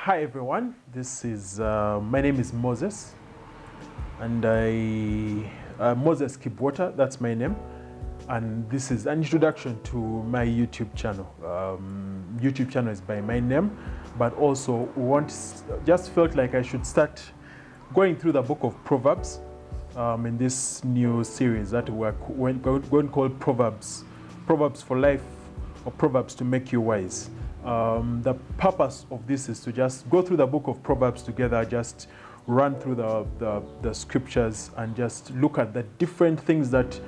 Hi everyone, this is my name is Moses, and Moses Kibwater, that's my name, and this is an introduction to my YouTube channel. YouTube channel is by my name, but also just felt like I should start going through the book of Proverbs in this new series that we're going to call Proverbs for Life, or Proverbs to Make You Wise. The purpose of this is to just go through the book of Proverbs together, just run through the scriptures and just look at the different things that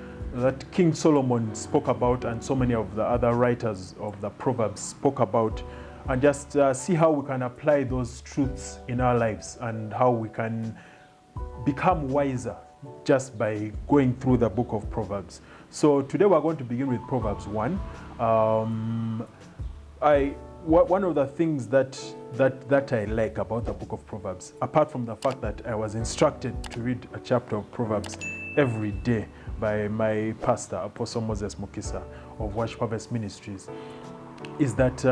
King Solomon spoke about and so many of the other writers of the Proverbs spoke about, and just see how we can apply those truths in our lives and how we can become wiser just by going through the book of Proverbs. So today we're going to begin with Proverbs 1. One of the things that I like about the book of Proverbs, apart from the fact that I was instructed to read a chapter of Proverbs every day by my pastor, Apostle Moses Mukisa of Worship Harvest Ministries, is that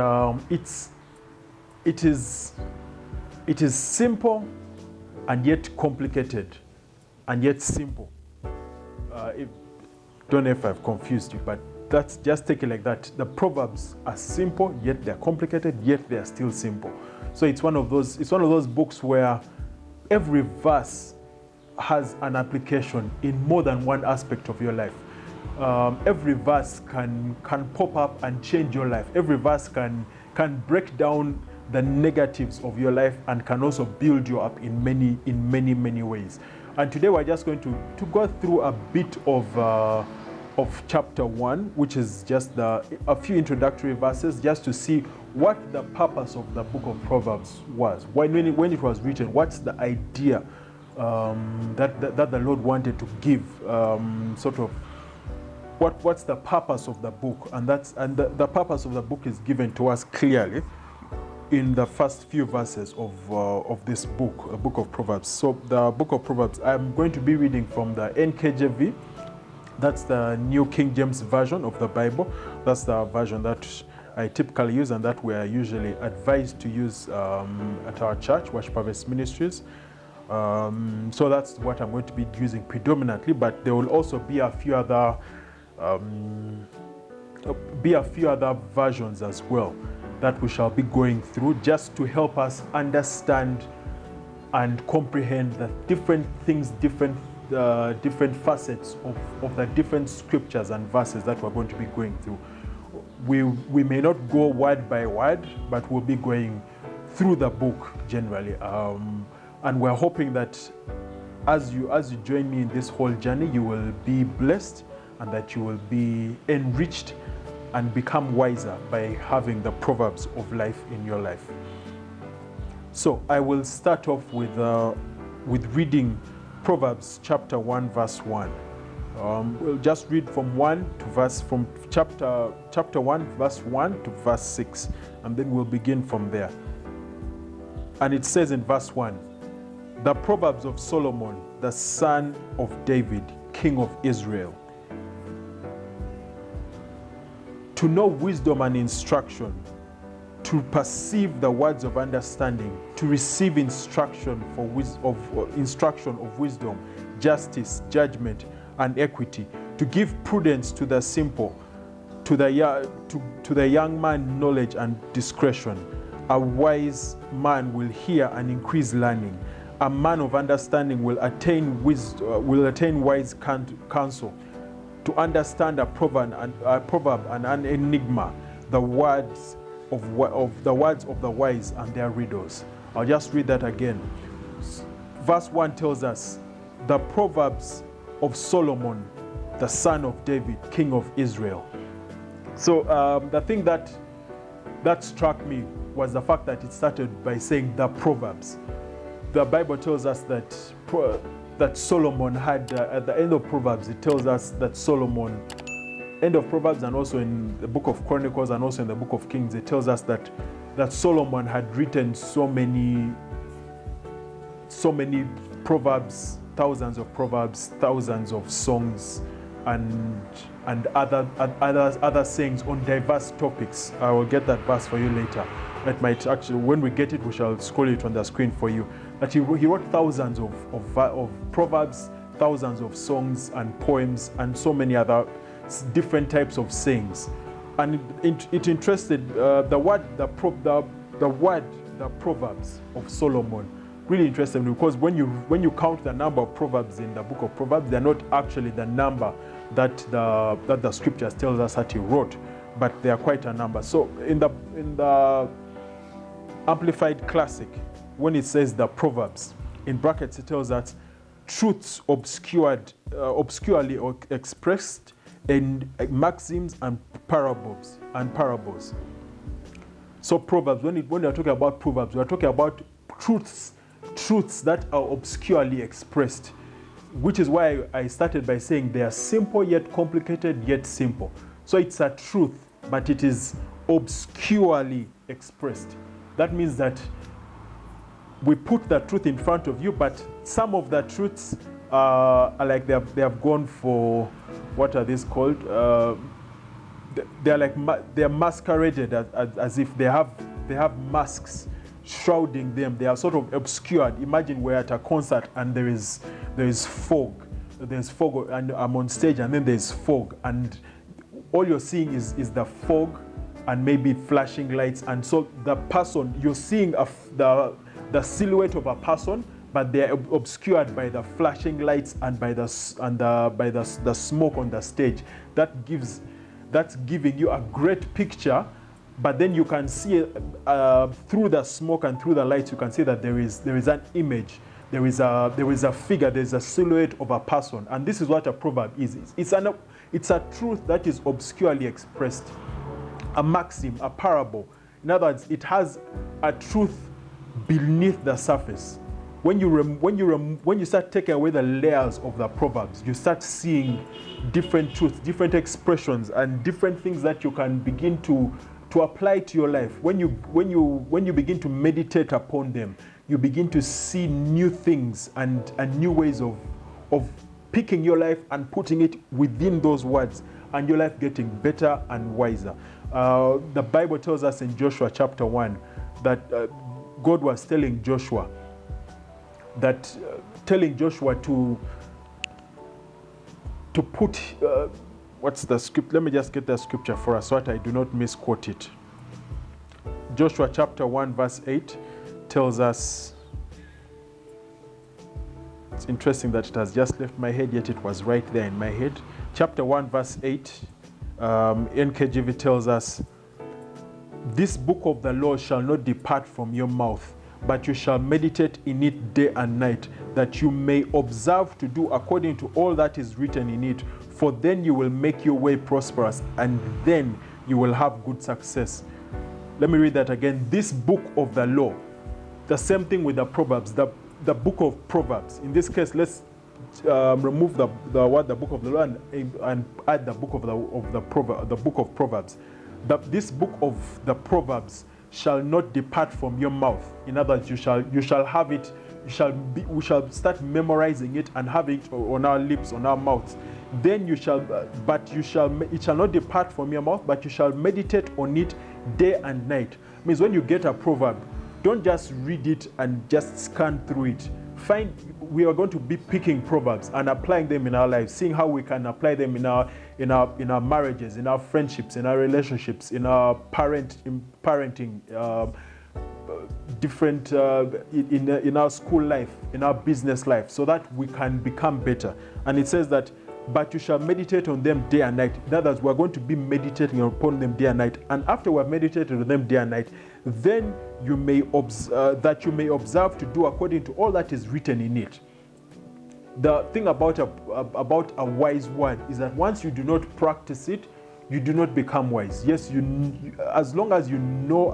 it is simple and yet complicated and yet simple. Don't know if I've confused you, but that's just take it like that. The Proverbs are simple, yet they're complicated, yet they're still simple. So it's one of those books where every verse has an application in more than one aspect of your life. Every verse can pop up and change your life. Every verse can break down the negatives of your life and can also build you up in many ways. And today we're just going to go through a bit of chapter 1, which is just a few introductory verses, just to see what the purpose of the book of Proverbs was. When it was written, what's the idea that the Lord wanted to give, sort of what's the purpose of the book, and the purpose of the book is given to us clearly in the first few verses of this book, a book of Proverbs. So the book of Proverbs, I'm going to be reading from the NKJV. That's the New King James Version of the Bible. That's the version that I typically use and that we are usually advised to use at our church, Worship Harvest Ministries. So that's what I'm going to be using predominantly, but there will also be a few other versions as well that we shall be going through, just to help us understand and comprehend the different things, different facets of the different scriptures and verses that we're going to be going through. We may not go word by word, but we'll be going through the book generally. And we're hoping that as you join me in this whole journey, you will be blessed and that you will be enriched and become wiser by having the Proverbs of life in your life. So I will start off with reading Proverbs chapter 1 verse 1. We'll just read from chapter 1 verse 1 to verse 6, and then we'll begin from there. And it says in verse 1, the Proverbs of Solomon, the son of David, king of Israel. To know wisdom and instruction, to perceive the words of understanding, to receive instruction of wisdom, justice, judgment, and equity, to give prudence to the simple, to the young man knowledge and discretion. A wise man will hear and increase learning. A man of understanding will attain wise counsel. To understand a proverb and an enigma, the words of the wise and their riddles. I'll just read that again. Verse 1 tells us, the Proverbs of Solomon, the son of David, king of Israel. So the thing that struck me was the fact that it started by saying the Proverbs. The Bible tells us that Solomon had, at the end of Proverbs, it tells us that Solomon, end of Proverbs and also in the book of Chronicles and also in the book of Kings, it tells us that Solomon had written so many proverbs, thousands of songs and other sayings on diverse topics. I will get that verse for you later. It might actually, when we get it, we shall scroll it on the screen for you. That he wrote thousands of proverbs, thousands of songs and poems, and so many other different types of sayings. And it interested the Proverbs of Solomon really interested me, because when you count the number of proverbs in the book of Proverbs, they're not actually the number that the scriptures tells us that he wrote, but they are quite a number. So in the Amplified Classic, when it says the Proverbs, in brackets it tells us truths obscurely expressed in maxims and parables. So Proverbs, when we are talking about Proverbs, we are talking about truths that are obscurely expressed, which is why I started by saying they are simple yet complicated yet simple. So it's a truth, but it is obscurely expressed. That means that we put the truth in front of you, but some of the truths are like they have gone for, what are these called? They're masqueraded as if they have masks shrouding them. They are sort of obscured. Imagine we're at a concert and there is fog. There's fog, and I'm on stage, and then there's fog, and all you're seeing is the fog and maybe flashing lights. And so the person, you're seeing the silhouette of a person, but they're obscured by the flashing lights and by the smoke on the stage. That's giving you a great picture, but then you can see through the smoke and through the lights, you can see that there is an image, there is a figure, there is a silhouette of a person. And this is what a proverb is. It's a truth that is obscurely expressed, a maxim, a parable. In other words, it has a truth beneath the surface. When you start taking away the layers of the Proverbs, you start seeing different truths, different expressions, and different things that you can begin to apply to your life. When you begin to meditate upon them, you begin to see new things and new ways of picking your life and putting it within those words, and your life getting better and wiser. The Bible tells us in Joshua chapter 1 that God was telling Joshua to put what's the script? Let me just get the scripture for us so that I do not misquote it. Joshua chapter 1 verse 8 tells us, it's interesting that it has just left my head, yet it was right there in my head. Chapter 1 verse 8, NKJV tells us, "This book of the law shall not depart from your mouth, but you shall meditate in it day and night, that you may observe to do according to all that is written in it. For then you will make your way prosperous, and then you will have good success." Let me read that again. This book of the law, the same thing with the Proverbs, the book of Proverbs. In this case, let's remove the word the book of the law and add the book of the book of Proverbs. This book of the Proverbs shall not depart from your mouth. In other words, you shall have it. We shall start memorizing it and having it on our lips, on our mouths. Then it shall not depart from your mouth, but you shall meditate on it day and night. Means when you get a proverb, don't just read it and just scan through it. We are going to be picking proverbs and applying them in our lives, seeing how we can apply them in our marriages, in our friendships, in our relationships, in our parenting, different in our school life, in our business life, so that we can become better. And it says that, but you shall meditate on them day and night. In other words, we're going to be meditating upon them day and night. And after we've meditated on them day and night, then you may observe to do according to all that is written in it. The thing about a wise word is that once you do not practice it, you do not become wise. Yes, as long as you know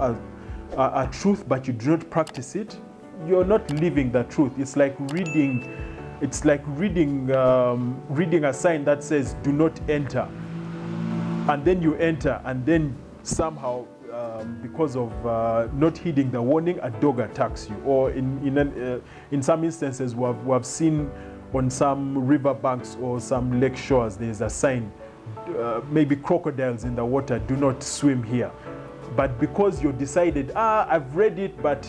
a truth, but you do not practice it, you're not living the truth. It's like reading a sign that says "Do not enter," and then you enter, and then somehow, because of not heeding the warning, a dog attacks you. Or in some instances, we have seen on some riverbanks or some lake shores, there is a sign, maybe crocodiles in the water, "Do not swim here." But because you decided, I've read it, but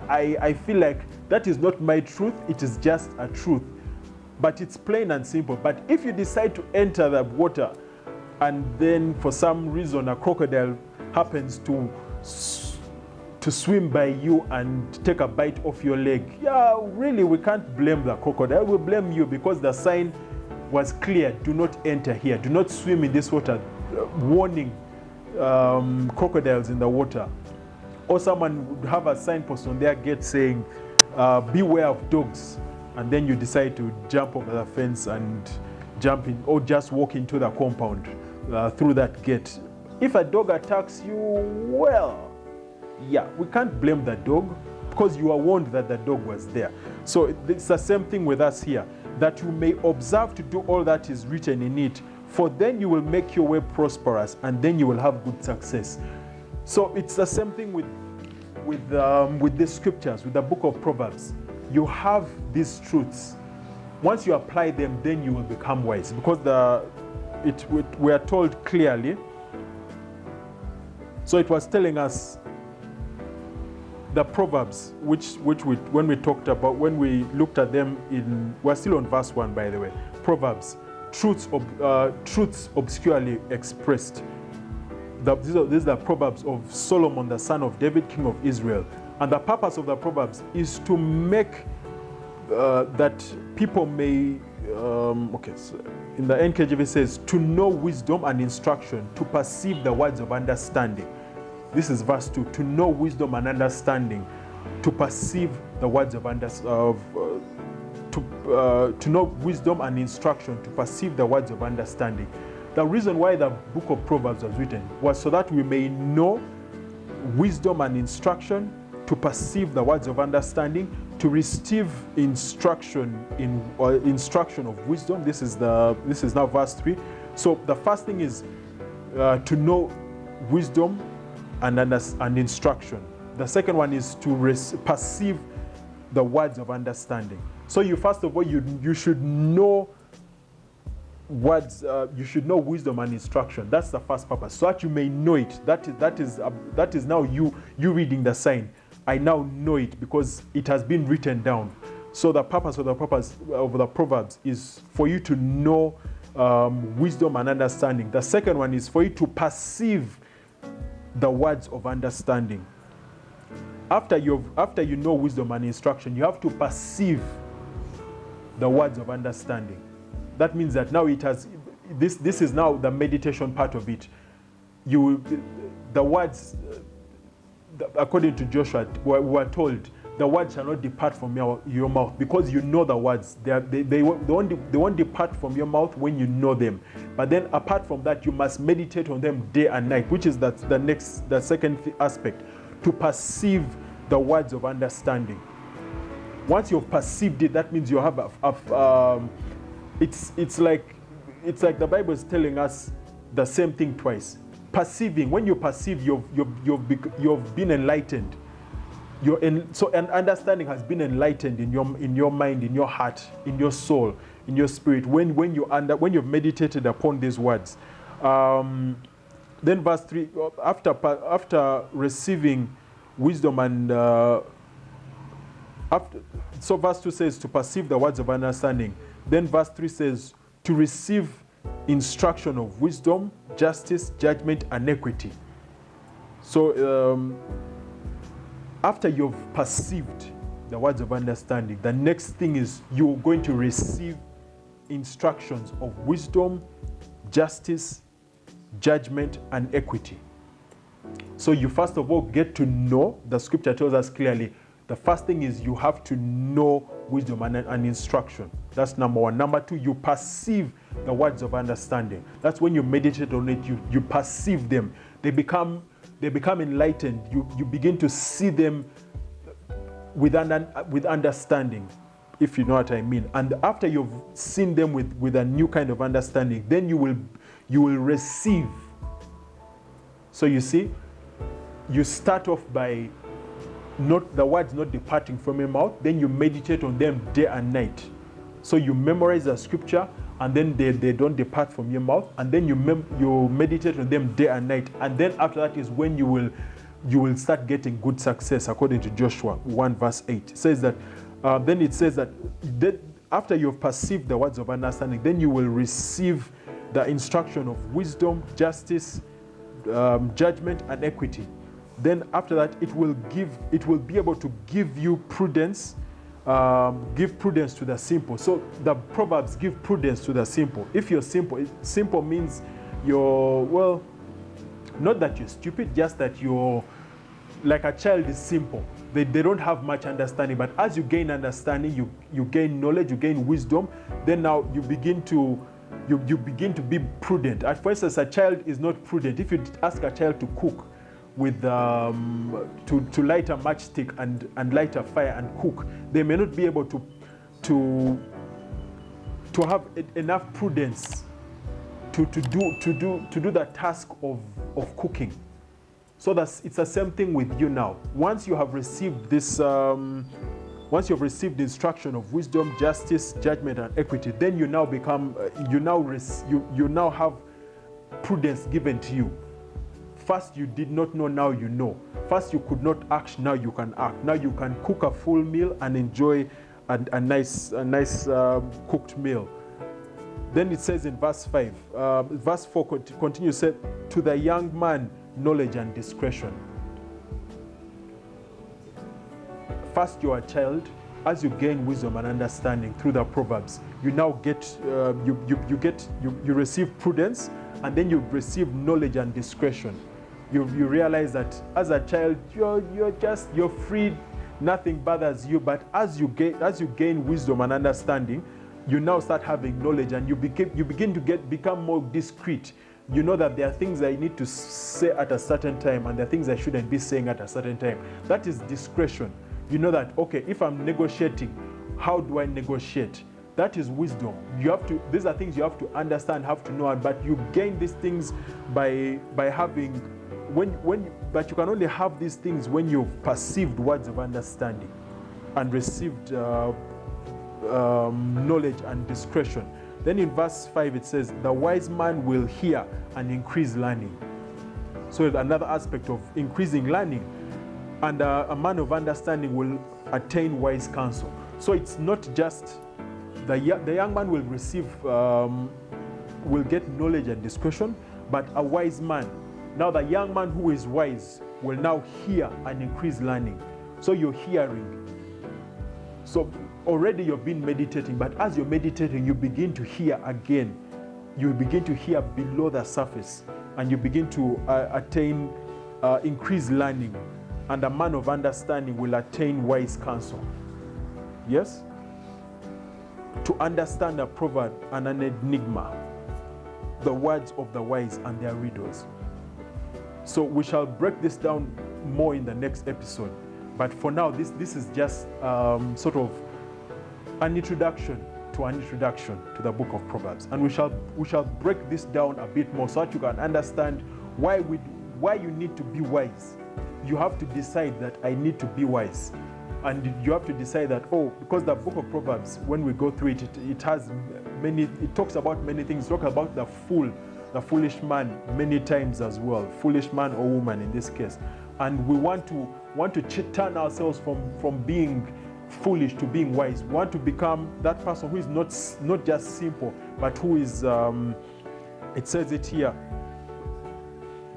I feel like that is not my truth, it is just a truth. But it's plain and simple. But if you decide to enter the water, and then for some reason a crocodile happens to swim by you and take a bite off your leg, really, we can't blame the crocodile. We blame you, because the sign was clear: do not enter here, do not swim in this water, warning crocodiles in the water. Or someone would have a signpost on their gate saying, beware of dogs, and then you decide to jump over the fence and jump in, or just walk into the compound through that gate. If a dog attacks you, well, we can't blame the dog, because you are warned that the dog was there. So it's the same thing with us here, that you may observe to do all that is written in it, for then you will make your way prosperous, and then you will have good success. So it's the same thing with the scriptures, with the book of Proverbs. You have these truths. Once you apply them, then you will become wise, because we are told clearly. So it was telling us the Proverbs, which when we looked at them we're still on verse 1, by the way. Proverbs, truths obscurely expressed. These are the Proverbs of Solomon, the son of David, king of Israel. And the purpose of the Proverbs is to make that people may, so in the NKJV says, to know wisdom and instruction, to perceive the words of understanding. This is verse 2, to know wisdom and understanding, to perceive the words of to know wisdom and instruction, to perceive the words of understanding. The reason why the book of Proverbs was written was so that we may know wisdom and instruction, to perceive the words of understanding, to receive instruction of wisdom. This is now verse 3. So the first thing is to know wisdom and instruction. The second one is to perceive the words of understanding. So you first of all you should know words. You should know wisdom and instruction. That's the first purpose, so that you may know it. That is now you reading the sign. I now know it because it has been written down. So the purpose of the Proverbs is for you to know wisdom and understanding. The second one is for you to perceive the words of understanding. After you know wisdom and instruction, you have to perceive the words of understanding. That means that now this is now the meditation part of it. The words, according to Joshua, we were told, the words shall not depart from your mouth, because you know the words. They won't depart from your mouth when you know them. But then apart from that, you must meditate on them day and night, which is the second aspect, to perceive the words of understanding. Once you've perceived it, that means you have it's like the Bible is telling us the same thing twice. Perceiving, when you perceive, you've been enlightened. And understanding has been enlightened in your mind, in your heart, in your soul, in your spirit. When you've meditated upon these words, then verse 3, after receiving wisdom and so verse 2 says to perceive the words of understanding. Then verse 3 says to receive instruction of wisdom, justice, judgment, and equity. So after you've perceived the words of understanding, the next thing is you're going to receive instructions of wisdom, justice, judgment, and equity. So you first of all get to know, the scripture tells us clearly, the first thing is you have to know wisdom and instruction. That's number one. Number two, you perceive the words of understanding. That's when you meditate on it, you perceive them. They become enlightened. You begin to see them with understanding, if you know what I mean. And after you've seen them with a new kind of understanding, then you will receive. So you see, you start off by the words not departing from your mouth, then you meditate on them day and night. So you memorize the scripture, and then they don't depart from your mouth, and then you meditate on them day and night, and then after that is when you will start getting good success, according to Joshua 1 verse 8. It says that then it says that after you've perceived the words of understanding, then you will receive the instruction of wisdom, justice, judgment, and equity. Then after that, it will be able to give you prudence, give prudence to the simple. So the Proverbs give prudence to the simple. If you're simple means you're, not that you're stupid, just that you're like a child is simple. They don't have much understanding, but as you gain understanding, you gain knowledge, you gain wisdom, then now you begin to be prudent. For instance, a child is not prudent. If you ask a child to cook with to light a matchstick and light a fire and cook, they may not be able to have enough prudence to do the task of cooking. So it's the same thing with you now. Once you have received this, once you've received the instruction of wisdom, justice, judgment, and equity, then you now become, you now have prudence given to you. First you did not know, now you know. First you could not act, now you can act. Now you can cook a full meal and enjoy a nice cooked meal. Then it says in verse 5, verse 4 continues, said, to the young man, knowledge and discretion. First you are a child. As you gain wisdom and understanding through the Proverbs, you now get you receive prudence, and then you receive knowledge and discretion. You realize that as a child you're free, nothing bothers you. But as you gain wisdom and understanding, you now start having knowledge, and you begin to become more discreet. You know that there are things that you need to say at a certain time, and there are things I shouldn't be saying at a certain time. That is discretion. You know that, okay, if I'm negotiating, how do I negotiate? That is wisdom. These are things you have to understand, have to know, but you gain these things by having, but you can only have these things when you've perceived words of understanding and received knowledge and discretion. Then in verse 5 it says, the wise man will hear and increase learning. So another aspect of increasing learning. And a man of understanding will attain wise counsel. So it's not just the young man will receive, will get knowledge and discretion, but a wise man. Now the young man who is wise will now hear and increase learning. So you're hearing. So already you've been meditating, but as you're meditating, you begin to hear again. You begin to hear below the surface, and you begin to attain increased learning. And a man of understanding will attain wise counsel. Yes? To understand a proverb and an enigma, the words of the wise and their riddles. So we shall break this down more in the next episode. But for now, this is just sort of an introduction to the book of Proverbs. And we shall break this down a bit more so that you can understand why you need to be wise. You have to decide that I need to be wise. And you have to decide that, because the book of Proverbs, when we go through it, it talks about many things. It talks about the foolish man many times as well. Foolish man or woman in this case. And we want to turn ourselves from being foolish to being wise. We want to become that person who is not just simple, but who is, it says it here,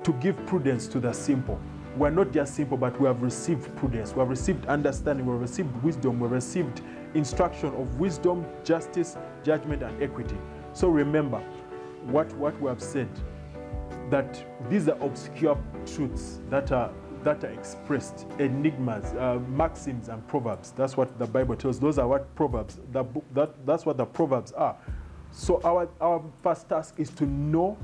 to give prudence to the simple. We're not just simple, but we have received prudence. We have received understanding. We have received wisdom. We have received instruction of wisdom, justice, judgment, and equity. So remember what we have said, that these are obscure truths that are expressed, enigmas, maxims, and proverbs. That's what the Bible tells. Those are what proverbs. That's what the proverbs are. So our first task is to know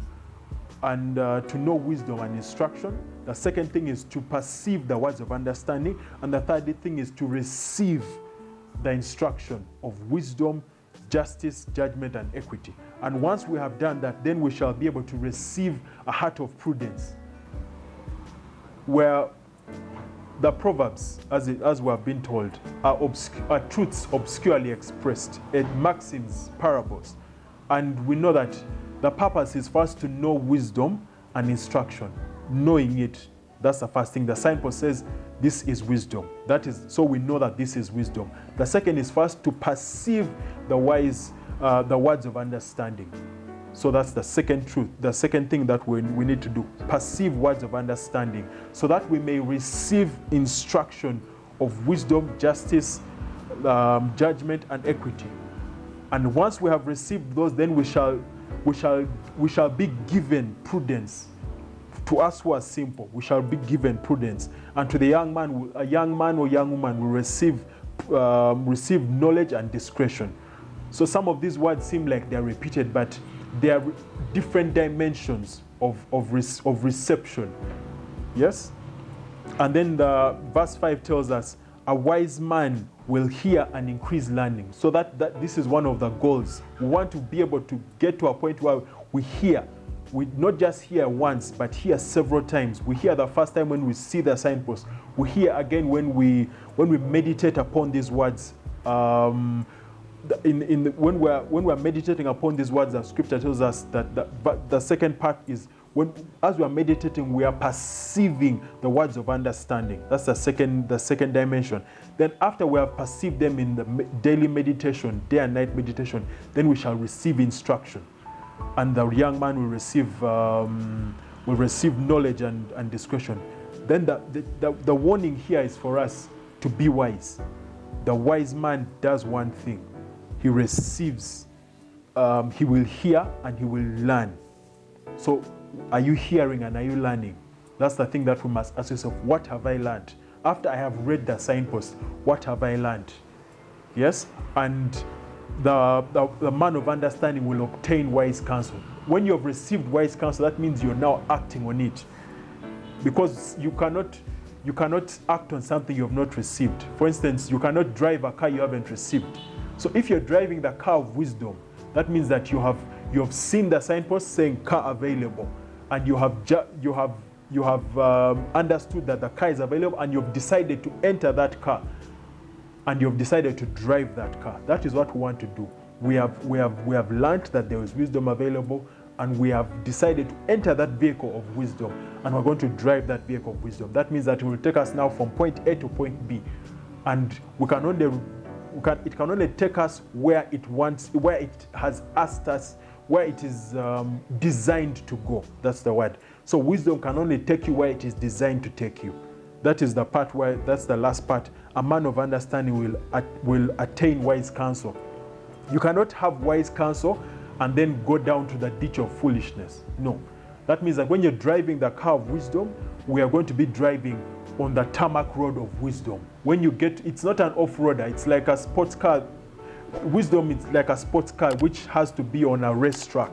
and to know wisdom and instruction. The second thing is to perceive the words of understanding. And the third thing is to receive the instruction of wisdom, justice, judgment, and equity. And once we have done that, then we shall be able to receive a heart of prudence, where the proverbs, as we have been told, are truths obscurely expressed, and maxims, parables. And we know that the purpose is for us to know wisdom and instruction. Knowing it, that's the first thing. The signpost says, this is wisdom. That is, so we know that this is wisdom. The second is for us to perceive the wise, the words of understanding. So that's the second truth, the second thing that we need to do. Perceive words of understanding, so that we may receive instruction of wisdom, justice, judgment, and equity. And once we have received those, then we shall be given prudence. To us who are simple, we shall be given prudence. And to the young man, a young man or young woman will receive knowledge and discretion. So some of these words seem like they're repeated, but they are different dimensions of reception. Yes? And then the verse 5 tells us, a wise man will hear and increase learning. So that this is one of the goals. We want to be able to get to a point where we hear. We not just hear once, but hear several times. We hear the first time when we see the signpost. We hear again when we meditate upon these words. When we're meditating upon these words, the scripture tells us that the second part is as we are meditating, we are perceiving the words of understanding. That's the second dimension. Then after we have perceived them in the daily meditation, day and night meditation, then we shall receive instruction. And the young man will receive knowledge and discretion. Then the warning here is for us to be wise. The wise man does one thing. He receives, he will hear and he will learn. So are you hearing and are you learning? That's the thing that we must ask yourself. What have I learned? After I have read the signpost, what have I learned? Yes? And the man of understanding will obtain wise counsel. When you have received wise counsel, that means you're now acting on it. Because you cannot act on something you have not received. For instance, you cannot drive a car you haven't received. So if you're driving the car of wisdom, that means that you have seen the signpost saying car available, and you have understood that the car is available, and you have decided to enter that car, and you have decided to drive that car. That is what we want to do. We have learned that there is wisdom available, and we have decided to enter that vehicle of wisdom, and we're going to drive that vehicle of wisdom. That means that it will take us now from point A to point B, and it can only take us where it has asked us, where it is designed to go. That's the word. So wisdom can only take you where it is designed to take you. That's the last part. A man of understanding will attain wise counsel. You cannot have wise counsel and then go down to the ditch of foolishness. No. That means that when you're driving the car of wisdom, we are going to be driving on the tarmac road of wisdom. When you it's not an off-roader, it's like a sports car. Wisdom is like a sports car which has to be on a racetrack,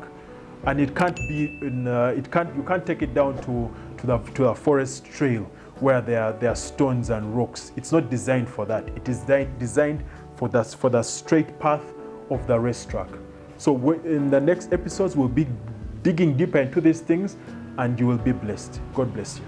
and it can't be you can't take it down to the forest trail where there are stones and rocks. It's not designed for that. It is designed for the straight path of the racetrack. So in the next episodes, we'll be digging deeper into these things, and you will be blessed. God bless you.